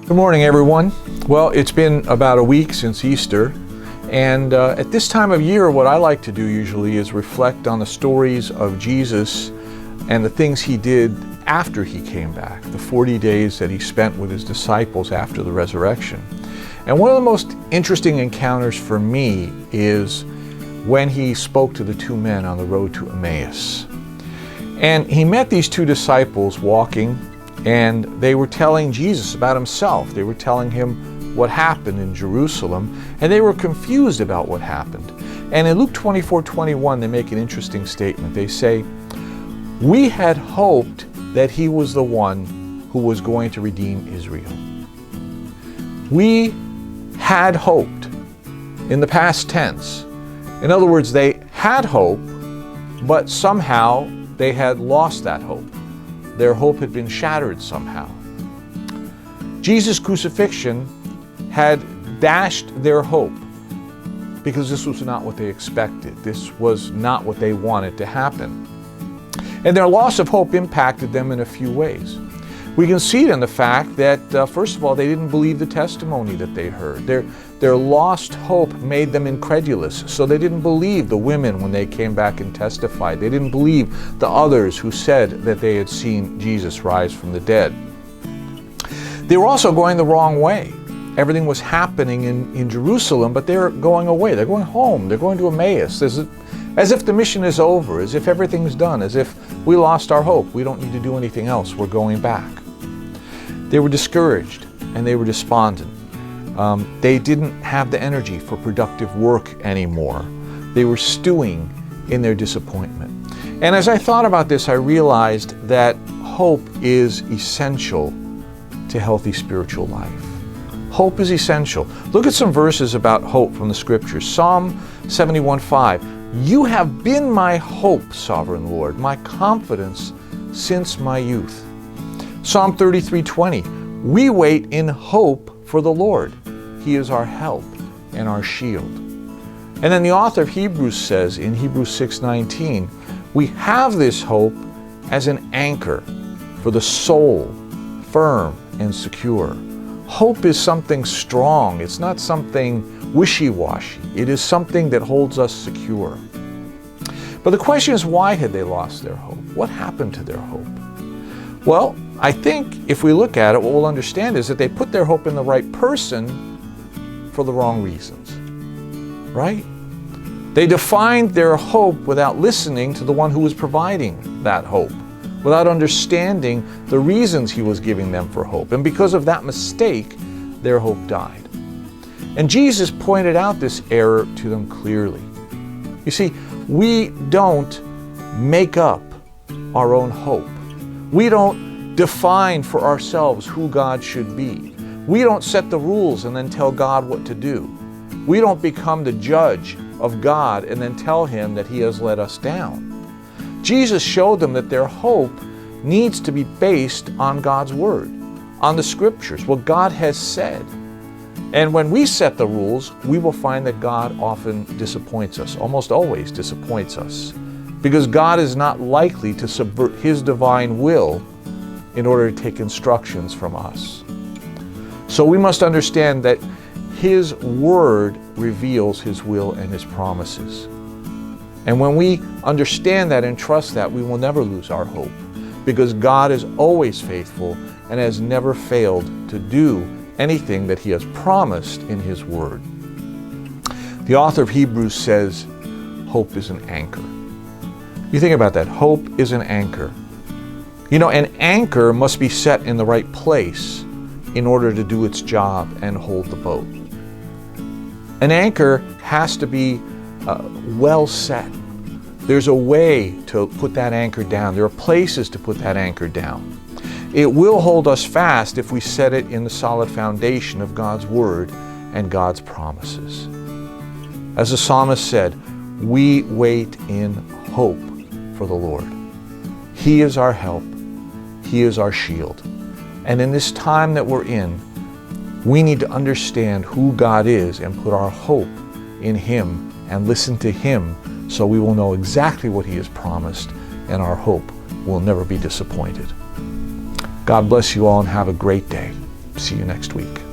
Good morning, everyone. Well, it's been about a week since Easter, and at this time of year, what I like to do usually is reflect on the stories of Jesus and the things he did after he came back, the 40 days that he spent with his disciples after the resurrection. And one of the most interesting encounters for me is when he spoke to the two men on the road to Emmaus. And he met these two disciples walking, and they were telling Jesus about himself. They were telling him what happened in Jerusalem, and they were confused about what happened. And in Luke 24:21, they make an interesting statement. They say, "We had hoped that he was the one who was going to redeem Israel." We had hoped in the past tense. In other words, they had hope, but somehow they had lost that hope. Their hope had been shattered somehow. Jesus' crucifixion had dashed their hope because this was not what they expected. This was not what they wanted to happen. And their loss of hope impacted them in a few ways. We can see it in the fact that, first of all, they didn't believe the testimony that they heard. Their lost hope made them incredulous, so they didn't believe the women when they came back and testified. They didn't believe the others who said that they had seen Jesus rise from the dead. They were also going the wrong way. Everything was happening in Jerusalem, but they're going away. They're going home. They're going to Emmaus. As if the mission is over, as if everything's done, as if we lost our hope. We don't need to do anything else. We're going back. They were discouraged and they were despondent. They didn't have the energy for productive work anymore. They were stewing in their disappointment. And as I thought about this, I realized that hope is essential to healthy spiritual life. Hope is essential. Look at some verses about hope from the scriptures. Psalm 71:5. "You have been my hope, sovereign Lord, my confidence since my youth." Psalm 33:20. "We wait in hope for the Lord. He is our help and our shield." And then the author of Hebrews says in Hebrews 6:19, "We have this hope as an anchor for the soul, firm and secure." Hope is something strong. It's not something wishy-washy. It is something that holds us secure. But the question is, why had they lost their hope? What happened to their hope? Well, I think if we look at it, what we'll understand is that they put their hope in the right person for the wrong reasons, right? They defined their hope without listening to the one who was providing that hope, without understanding the reasons he was giving them for hope. And because of that mistake, their hope died. And Jesus pointed out this error to them clearly. You see, we don't make up our own hope. We don't define for ourselves who God should be. We don't set the rules and then tell God what to do. We don't become the judge of God and then tell him that he has let us down. Jesus showed them that their hope needs to be based on God's word, on the scriptures, what God has said. And when we set the rules, we will find that God often disappoints us, almost always disappoints us, because God is not likely to subvert his divine will in order to take instructions from us. So we must understand that his word reveals his will and his promises. And when we understand that and trust that, we will never lose our hope, because God is always faithful and has never failed to do anything that he has promised in his word. The author of Hebrews says, hope is an anchor. You think about that. Hope is an anchor. You know, an anchor must be set in the right place in order to do its job and hold the boat. An anchor has to be well set. There's a way to put that anchor down. There are places to put that anchor down. It will hold us fast if we set it in the solid foundation of God's word and God's promises. As the psalmist said, we wait in hope for the Lord. He is our help. He is our shield. And in this time that we're in, we need to understand who God is and put our hope in him and listen to him, so we will know exactly what he has promised, and our hope will never be disappointed. God bless you all and have a great day. See you next week.